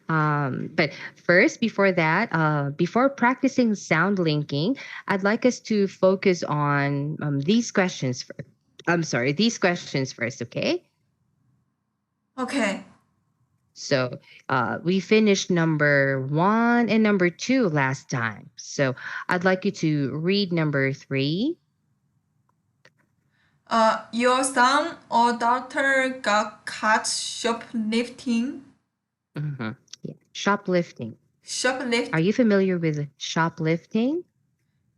But first, before that, before practicing sound linking, I'd like us to focus on these questions. I'm sorry, these questions first, okay? Okay. So we finished number one and number two last time. So I'd like you to read number three. Your son or daughter got caught shoplifting. Mhm. Yeah. Shoplifting. Are Shoplift. you familiar with shoplifting?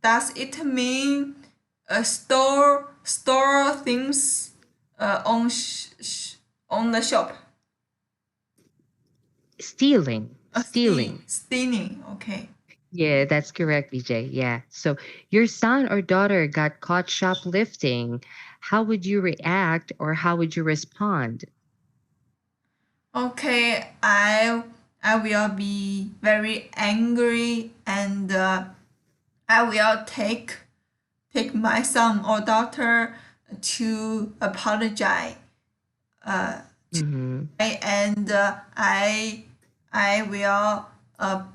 Does it mean store things on the shop? Stealing. Stealing. Stealing. Stealing. Okay. Yeah, that's correct, BJ. Yeah. So your son or daughter got caught shoplifting. How would you react or how would you respond? Okay. I will be very angry and I will take my son or daughter to apologize. Uh, Hmm. and I will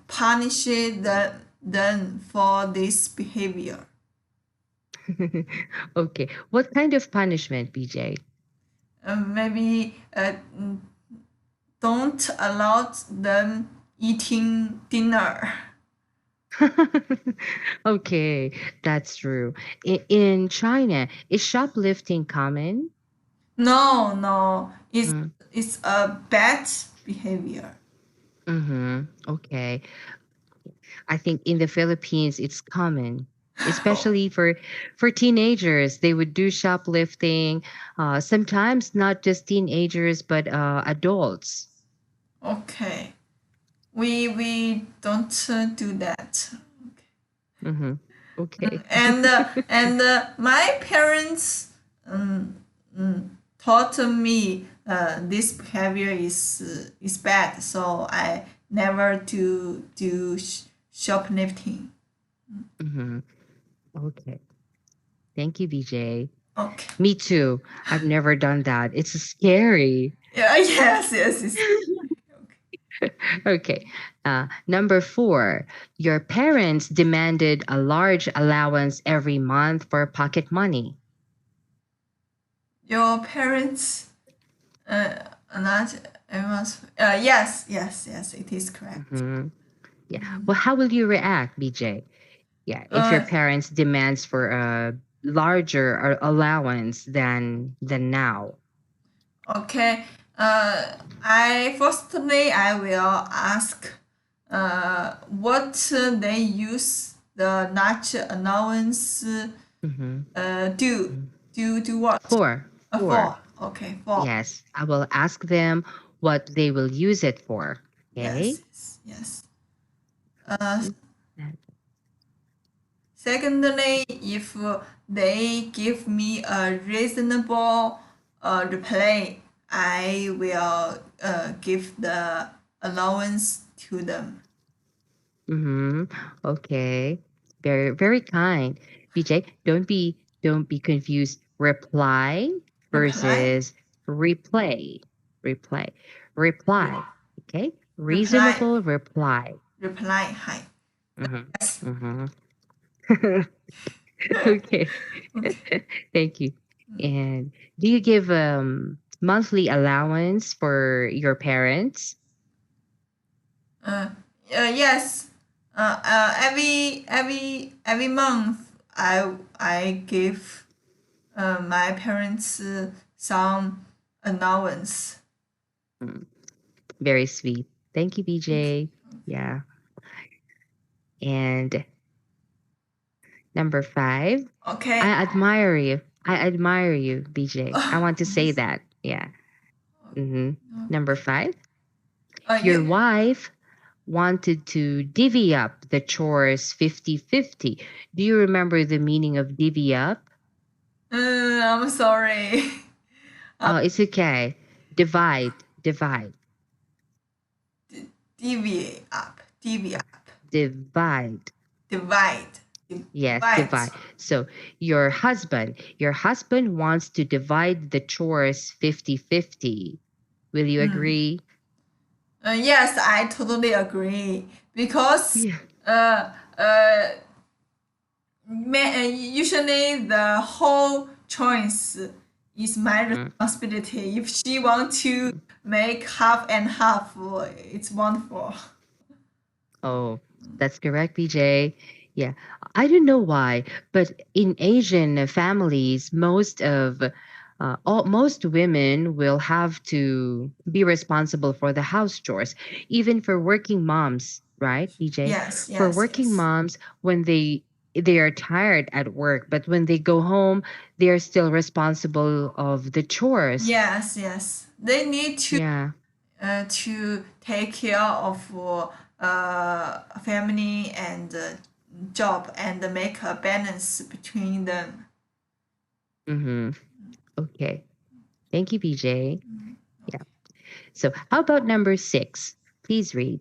punish them for this behavior. Okay. What kind of punishment, BJ? Maybe don't allow them eating dinner. Okay, that's true. In China, is shoplifting common? No, no, Mm, it's a bad behavior. mm-hmm. Okay. I think in the Philippines it's common, especially for teenagers. They would do shoplifting. Sometimes not just teenagers, but adults. Okay, we don't do that. Mm-hmm. Okay. My parents um, taught me this behavior is bad, so I never do shoplifting. Mm-hmm. Okay. Thank you, BJ. Okay. Me too. I've never done that. It's scary. Yeah. Yes. Yes. It's, Okay. Number four, your parents demanded a large allowance every month for pocket money. your parents uh not everyone's yes, yes, yes, it is correct. Hmm. Yeah. Well, how will you react, BJ? Yeah, if your Uh, parents demands for a larger allowance than now. Okay. I will ask what they use the large allowance Hmm. do what? Four. For. Okay, for. Yes, I will ask them what they will use it for. Yes, Okay. yes, yes. Uh, Mhm. That- Secondly, if they give me a reasonable reply, I will give the allowance to them. Mhm. Okay. Very kind. BJ, don't be confused. Reply Reply, versus replay. Replay. re- Reply. Okay? reply, Reasonable reply. reply. Hi. Mhm. Yes. Mhm. Okay. Okay. Thank you. And do you give monthly allowance for your parents? Uh, yes. Every month, I give my parents some allowance. Mm, very sweet. Thank you, Okay. BJ. Yeah. And number five, I Okay. admire you. I admire you, BJ. I want to say Yes. that. Yeah. Hmm. Number Okay. five, your You. wife wanted to divvy up the chores 50-50. Do you remember the meaning of divvy up? I'm sorry. Oh, it's okay. Divide, divide, Deviate up. Deviate up. divide. Divide. Yes, Divide. divide. So your husband wants to divide the chores 50-50. Will you Mm. agree? Yes, I totally agree because Yeah. uh, uh, usually the whole choice is my Mhm. responsibility. If she want to make half and half, it's wonderful. Oh, that's correct, BJ. Yeah. I don't know why, but in Asian families, most women will have to be responsible for the house chores, even for working moms, right, BJ? Yes, For yes, working yes. moms, when they are tired at work, but when they go home, they are still responsible of the chores. Yes, yes. They need Yeah. to take care of family and job and make a balance between them. Mm-hmm. Okay. Thank you, BJ. Yeah. So, how about number six? Please read.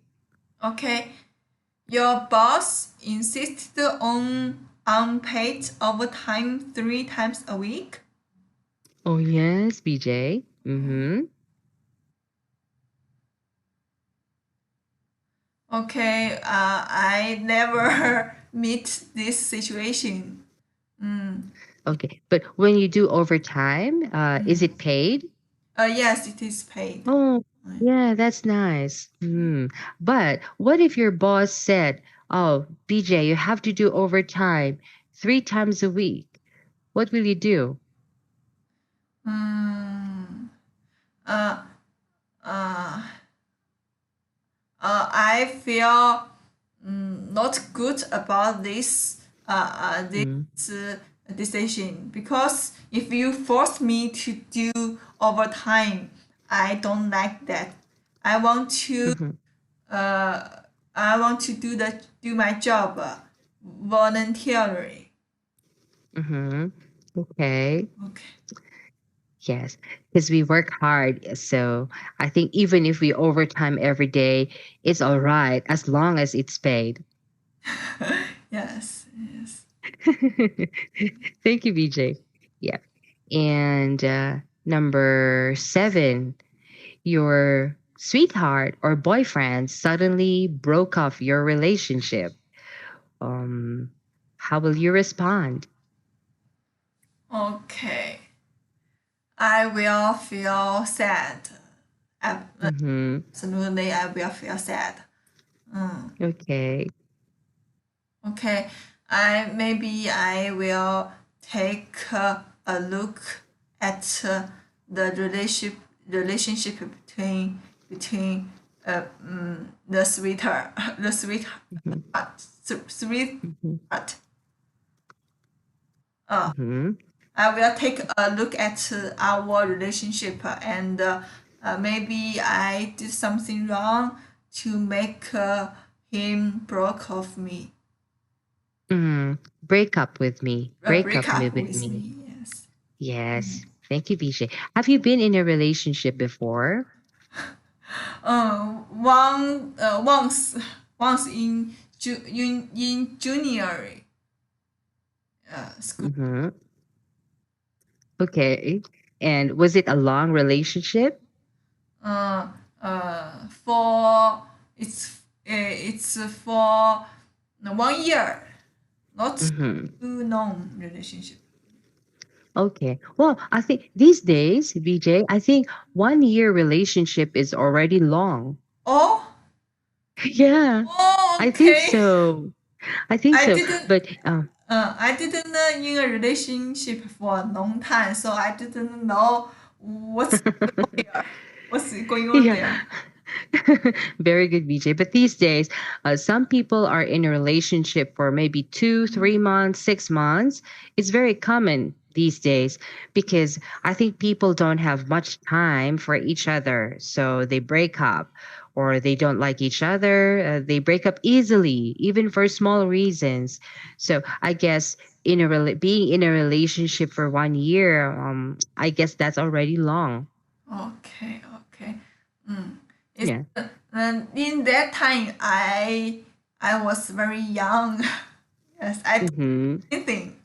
Okay. Your boss insisted on unpaid overtime 3 times a week. Oh, yes, BJ. Mm-hmm. Okay, I never meet this situation. Mm. Okay. But when you do overtime, is Mm. it paid? Yes, it is paid. Oh, yeah, that's nice. But what if your boss said, "Oh, BJ, you have to do overtime 3 times a week." What will you do? Mm. Uh, uh, I feel not good about Mm-hmm. this decision because if you force me to do overtime, I don't like that. I want to Mm-hmm. uh, I want to do my job voluntarily. Mm-hmm. Okay. Okay. Yes, because we work hard. So I think even if we overtime every day, it's all right as long as it's paid. Yes. Yes. Thank you, BJ. Yeah. And number seven, your sweetheart or boyfriend suddenly broke off your relationship. Um, how will you respond? Okay. I will feel sad. Mm-hmm. Absolutely, I will feel sad. Mm. Okay. Okay, I will take a look at the relationship between the sweetheart the sweetheart Mm-hmm. Mm-hmm. sweetheart. Uh, Mm-hmm. I will take a look at our relationship and maybe I did something wrong to make him broke off me. Break up with me. Break Break up up with with me. me. Yes. Yes. Thank you, BJ. Have you been in a relationship before? Once in junior school. Mm-hmm. Okay. And was it a long relationship? Uh, for it's for 1 year, not Mm-hmm. too long relationship. Okay. Well, I think these days, BJ, I think 1 year relationship is already long. Oh, Yeah, oh, I think okay. so. I think I so. didn't. But I didn't in a relationship for a long time, so I didn't know what's what's going on yeah. there. Very good, BJ. But these days, some people are in a relationship for maybe 2, 3 months, 6 months. It's very common these days because I think people don't have much time for each other. So they break up or they don't like each other. They break up easily, even for small reasons. So I guess being in a relationship for 1 year, I guess that's already long. Okay, okay. Mm. It's Yeah. in that time I was very young. Yes, I did Mm-hmm. anything.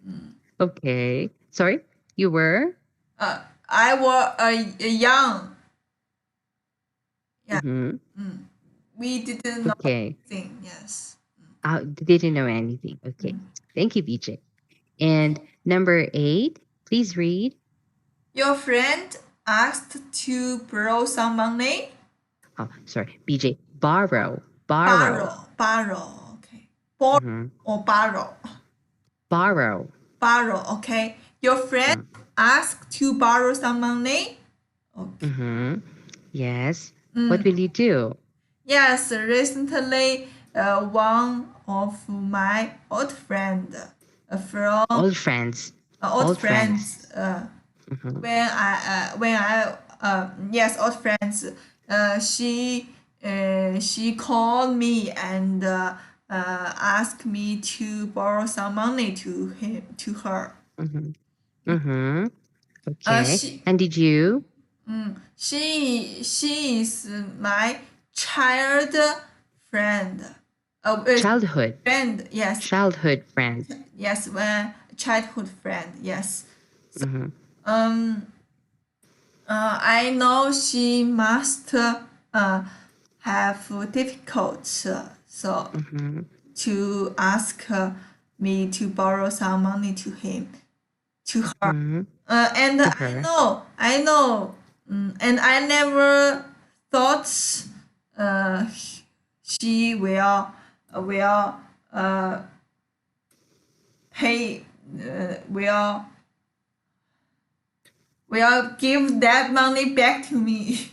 Mm. Okay. Sorry, you were? I was young Yeah. Mm-hmm. We didn't know Okay. anything. Yes. Didn't know anything. Okay. Thank you, BJ. And number 8, please read. Your friend asked to borrow some money. Oh, sorry, BJ. Borrow. Borrow. Borrow. Okay. Borrow Mm-hmm. or borrow. Borrow. Borrow. Okay. Your friend asked to borrow some money. Okay. Mm-hmm. Yes. What will you do? Yes. Recently, one of my old friend from Old friends. old Old friends. friends. Mm-hmm. When I yes, old friends. She called me and asked me to borrow some money to her. Mm-hmm. Mm-hmm. Uh, Okay. she And did you? she is my child friend. Childhood. Friend, yes, Childhood friend. yes, my childhood friend, yes. Mm-hmm. Um, I know she must have difficult, so Mm-hmm. to ask me to borrow some money to her. Mm-hmm. And To her. I know, and I never thought uh, she will pay will give that money back to me.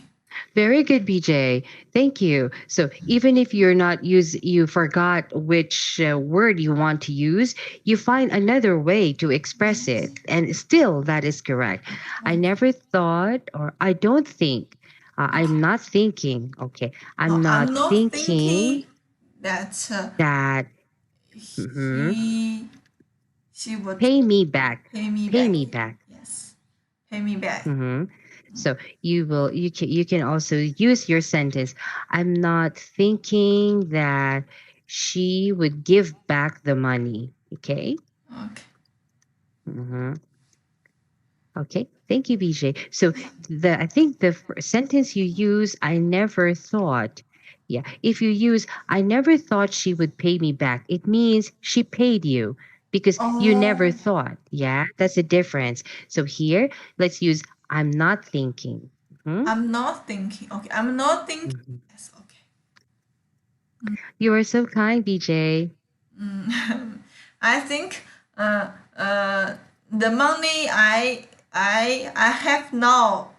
Very good, BJ. Thank you. So even if you forgot which word you want to use, you find another way to express it, and still that is correct. I never thought, or I don't think. I'm not thinking. Okay, I'm not I'm not thinking thinking that that. Mhm. she she would Pay me back. pay me Pay back. me back. Yes, pay me back. Hmm. So you can also use your sentence. I'm not thinking that she would give back the money. Okay. Okay. Hmm. Okay. Thank you, BJ. So I think the sentence you use, I never thought. Yeah. If you use, I never thought she would pay me back, it means she paid you because you never Oh, thought. Yeah. That's a difference. So here, let's use, I'm not thinking. Mhm. I'm not thinking. Okay, I'm not thinking. Mhm. Yes. Okay. You are so kind, BJ. I think the money I have now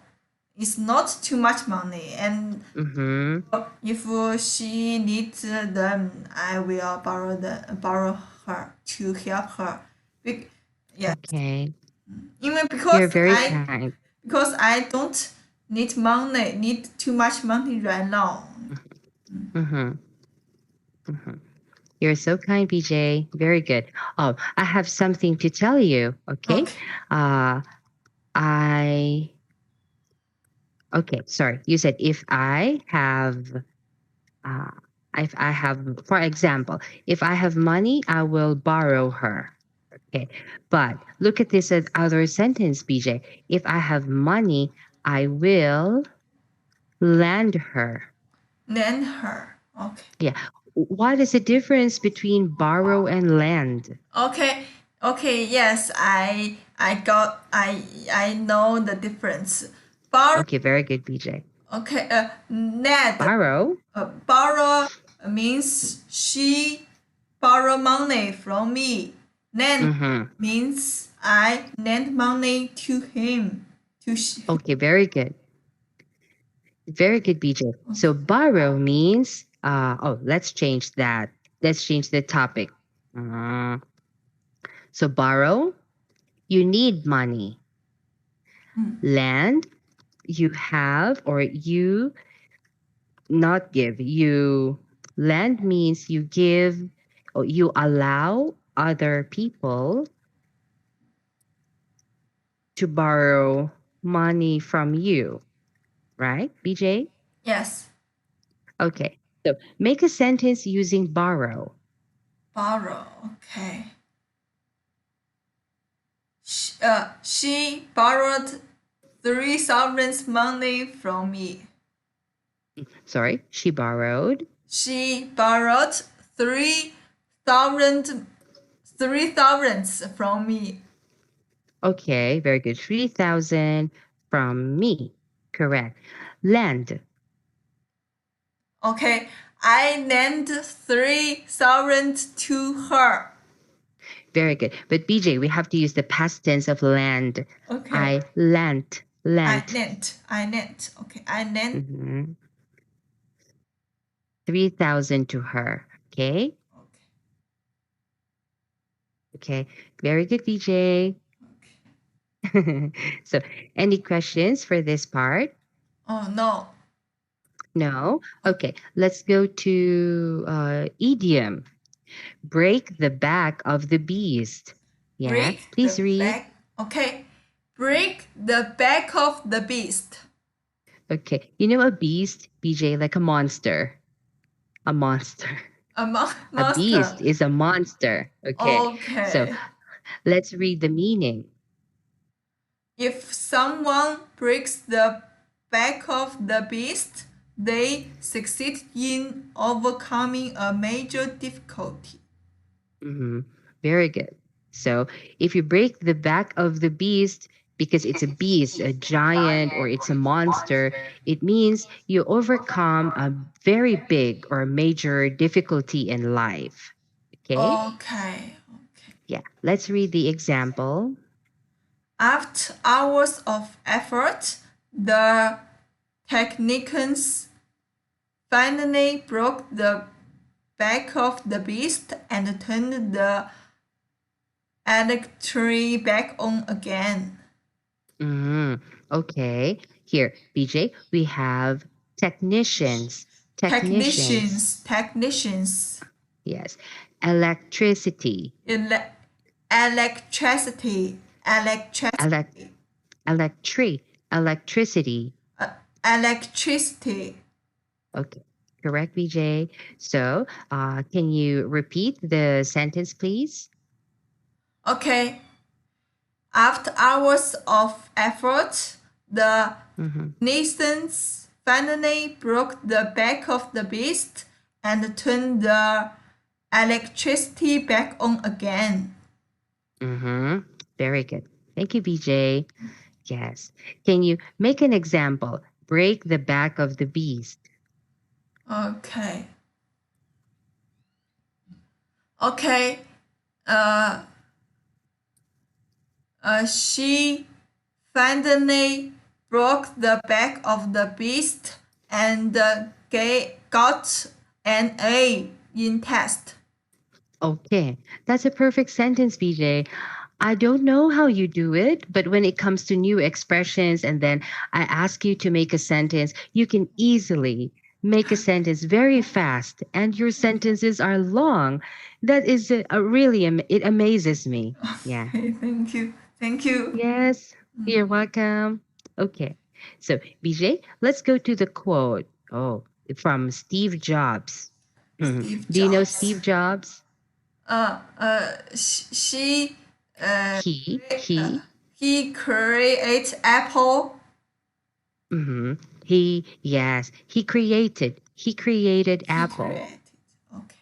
is not too much money, and Mm-hmm. if she needs them, I will borrow her to help her. Be- yes, Okay. even You're very kind. because I don't need too much money right now. Mm-hmm. Mm-hmm. You're so kind, BJ. Very good. Oh, I have something to tell you. Okay. Okay. Uh, I, okay. Sorry. You said uh, if I have, for example, if I have money, I will borrow her. Okay. But look at this as other sentence, BJ. If I have money, I will lend her. Lend her. Okay. Yeah. What is the difference between borrow and lend? Okay. Okay. Yes, I know the difference. Borrow. Okay, very good, BJ. Okay. Ned. Borrow. Borrow means she borrow money from me. Lend Mm-hmm. means I lend money to him. Okay, very good. Very good, BJ. So borrow means let's change that. Let's change the topic. Uh, so borrow, you need money. Lend, you have or you not give. You lend means you give or you allow other people to borrow money from you, right, BJ? Yes. Okay. So make a sentence using borrow. Borrow. Okay. She borrowed 3,000 money from me. Sorry, she borrowed. She borrowed 3,000 from me. Okay, very good. 3,000 from me. Correct. Lend. Okay, I lent 3,000 to her. Very good. But BJ, we have to use the past tense of lend. Okay. I lent. I lent. Okay, I lent. 3,000 to her. Okay. Okay. Very good, BJ. Okay. So, any questions for this part? Oh no. No? Okay. Let's go to idiom. Break the back of the beast. Yeah. Break Please the read. back. Okay. Break the back of the beast. Okay. You know a beast, BJ, like a monster. A monster. A A beast monster. is a monster. Okay. So Okay. let's read the meaning. If someone breaks the back of the beast, they succeed in overcoming a major difficulty. Hmm. Very good. So if you break the back of the beast, because it's a beast, a giant, or it's a monster, it means you overcome a very big or major difficulty in life. Okay? Okay. Yeah. Let's read the example. After hours of effort, the technicians finally broke the back of the beast and turned the electric back on again. Mm, okay. Here, BJ, we have technicians. Technicians. Technicians. Yes. Electricity. Electricity. Elec- electricity. Electricity. Okay. Correct, BJ. So, can you repeat the sentence, please? Okay. After hours of effort, the nations finally broke the back of the beast and turned the electricity back on again. Mm-hmm. Very good. Thank you, BJ. Yes. Can you make an example? Break the back of the beast. Okay. Okay. Uh, she finally broke the back of the beast and got an A in test. Okay, that's a perfect sentence, BJ. I don't know how you do it, but when it comes to new expressions and then I ask you to make a sentence, you can easily make a sentence very fast and your sentences are long. That is really, it amazes me. Yeah. Okay, thank you. Thank you. Yes, you're welcome. Okay, so BJ, let's go to the quote. Oh, from Steve Jobs. Mhm. Steve Do you know Jobs. Steve Jobs? She, He. he created Apple. Mm-hmm. Yes, he created Apple. Created. Okay.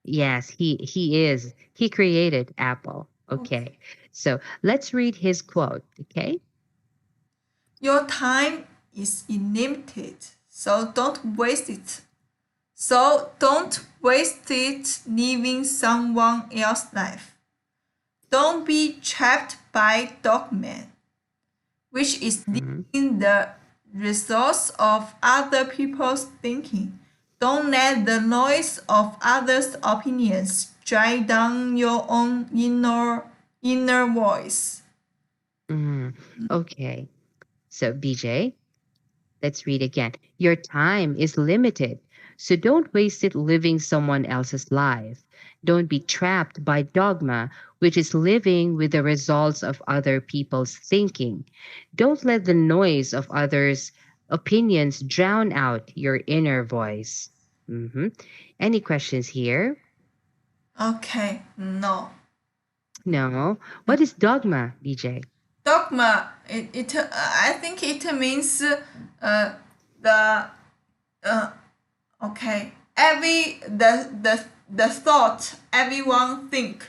Yes, he created Apple. Okay. So let's read his quote. Okay. Your time is unlimited, so don't waste it. So don't waste it living someone else's life. Don't be trapped by dogma, which is limiting the resource of other people's thinking. Don't let the noise of others' opinions drive down your own inner voice. Okay. So BJ, let's read again. Your time is limited, so don't waste it living someone else's life. Don't be trapped by dogma, which is living with the results of other people's thinking. Don't let the noise of others' opinions drown out your inner voice. Hmm. Any questions here? Okay, no. No. What is dogma, BJ? Dogma, I think it means the Okay. The thought everyone think.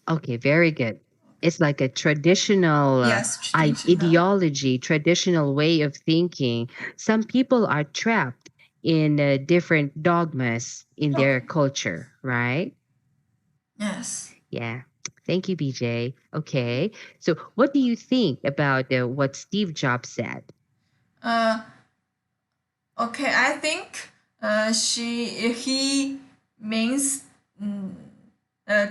Okay, very good. It's like a traditional Yes, traditional. ideology, traditional way of thinking. Some people are trapped in different dogmas in their Okay. culture, right? Yes. Yeah. Thank you, BJ. Okay. So, what do you think about what Steve Jobs said? Uh, okay. I think he means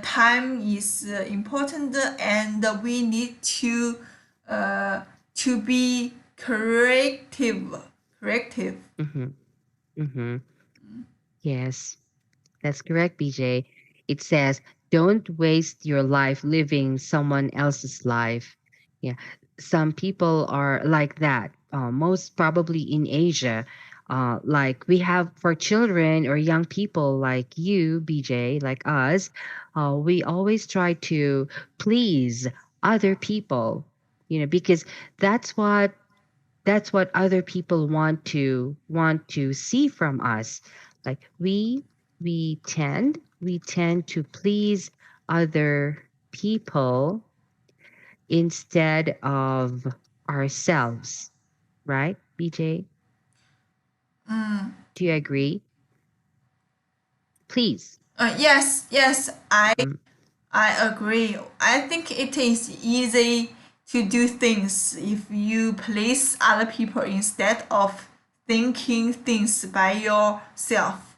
time is important and we need uh, to be creative. Mm-hmm. Mm-hmm. Yes, that's correct, BJ. It says, don't waste your life living someone else's life. Yeah. Some people are like that, most probably in Asia. Like we have for children or young people like you, BJ, like us, we always try to please other people, because that's what other people want to see from us. Like we tend to please other people instead of ourselves, right, BJ? Mm. Do you agree? Please. Yes, Mhm. I agree. I think it is easy to do things if you please other people instead of thinking things by yourself.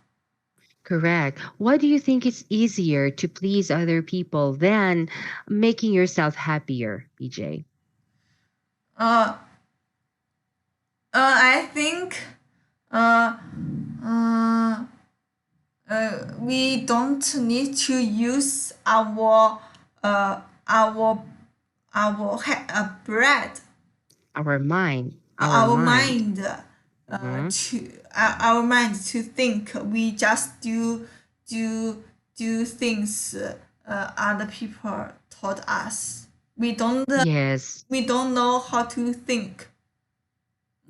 Correct. Why do you think it's easier to please other people than making yourself happier, BJ? Uh, I think uh, uh, we don't need to use uh, our bread, Our mind, our our mind. mind Mhm. to our mind to think. We just do do things other people taught us. Yes. We don't know how to think.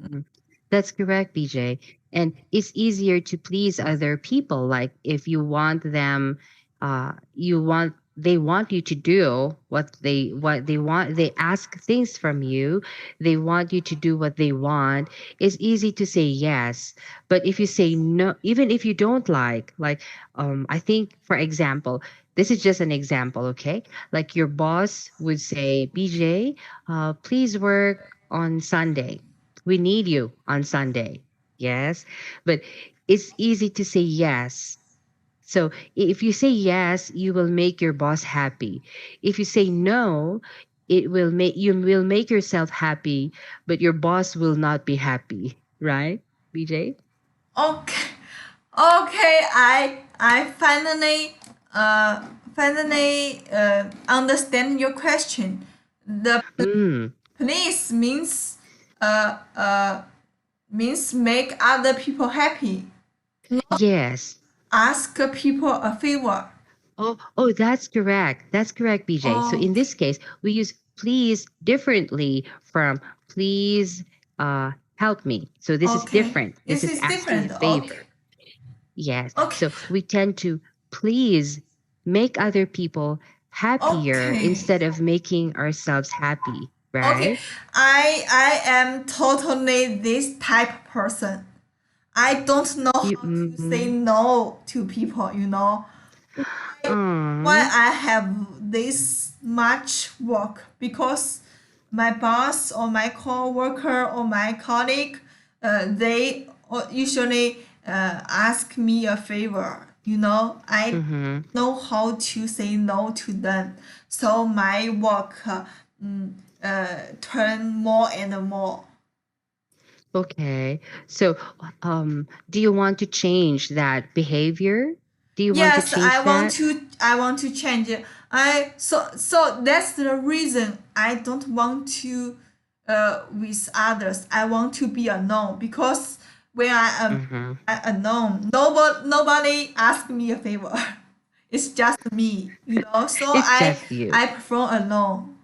Mhm. That's correct, BJ. And it's easier to please other people. Like if you want them, they want you to do what they want. They ask things from you. They want you to do what they want. It's easy to say yes. But if you say no, even if you don't I think, for example, this is just an example, okay? Like your boss would say, BJ, please work on Sunday. We need you on Sunday. Yes. But it's easy to say yes. So if you say yes, you will make your boss happy. If you say no, you will make yourself happy, but your boss will not be happy, right? BJ? Okay, okay. I finally understand your question. The Mm, please uh uh means make other people happy. yes. Ask people a favor. Oh, that's correct. That's correct, BJ. So in Okay, this case, we use please differently from please help me. So this is okay. different. This This is is asking a different. Okay, favor. Yes. okay, So we tend to please make other people happier okay, instead of making ourselves happy, okay. right? I am totally this type of person. I don't know You, how to say mm, no to people. You know why mm, I have this much work because my boss or my coworker or my colleague, they usually ask me a favor. I mm-hmm. know how to say no to them, so my work turn more and more. Okay. So, do you want to change that behavior? Do you want to Yes, change that? I want to change it. So that's the reason I don't want to with others. I want to be alone because when Mm-hmm. I alone, nobody ask me a favor. It's just me. So It's just you. I prefer alone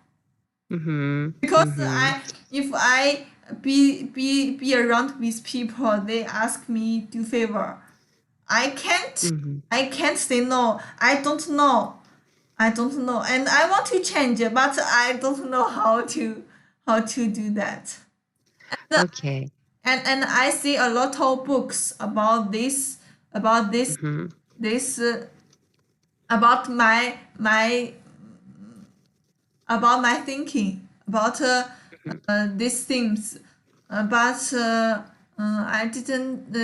Mm-hmm. because Mm-hmm. if I be around with people. They ask me do favor. I can't Mm-hmm. I can't say no. I don't know. I don't know, and I want to change it, but I don't know how to do that. Okay. And I see a lot of books about this Mm-hmm. this about my thinking about these things, but I didn't.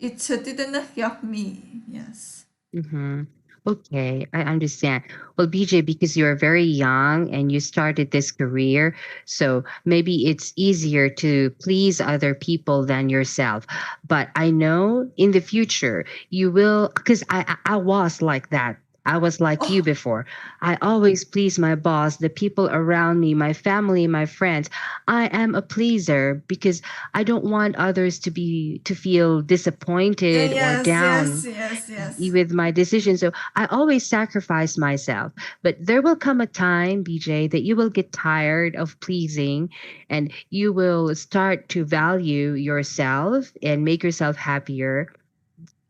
It didn't help me. Yes. Mm-hmm. Okay, I understand. Well, BJ, because you're very young and you started this career, so maybe it's easier to please other people than yourself. But I know in the future you will, because I was like that. I was like you Oh, before. I always please my boss, the people around me, my family, my friends. I am a pleaser because I don't want others to feel disappointed or yes, yes, down yes, yes. with my decision. So I always sacrifice myself. But there will come a time, BJ, that you will get tired of pleasing and you will start to value yourself and make yourself happier.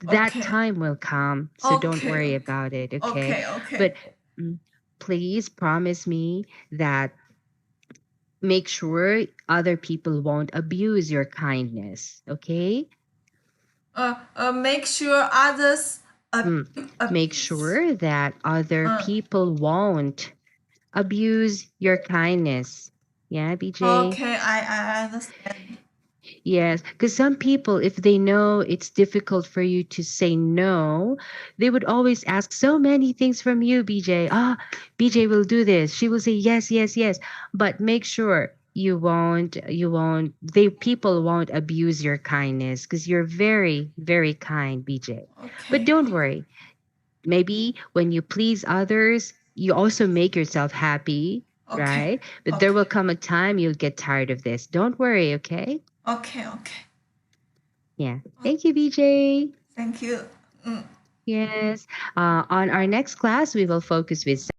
That Okay, time will come. So don't okay, worry okay, about it. Okay. okay, okay, But mm, please promise me that make sure other people won't abuse your kindness. Okay. make sure others Mm. Make abuse. sure that other Uh, people won't abuse your kindness. Yeah, BJ? okay, I understand. Yes, because some people, if they know it's difficult for you to say no, they would always ask so many things from you, BJ. Ah, BJ will do this. She will say yes, yes, yes. But make sure people won't abuse your kindness because you're very, very kind, BJ. But Okay, don't worry. Maybe when you please others, you also make yourself happy, okay, right? But there okay, will come a time you'll get tired of this. Don't worry, okay? okay, okay. Yeah. Thank you, BJ. Thank you. Mm. Yes. On our next class, we will focus with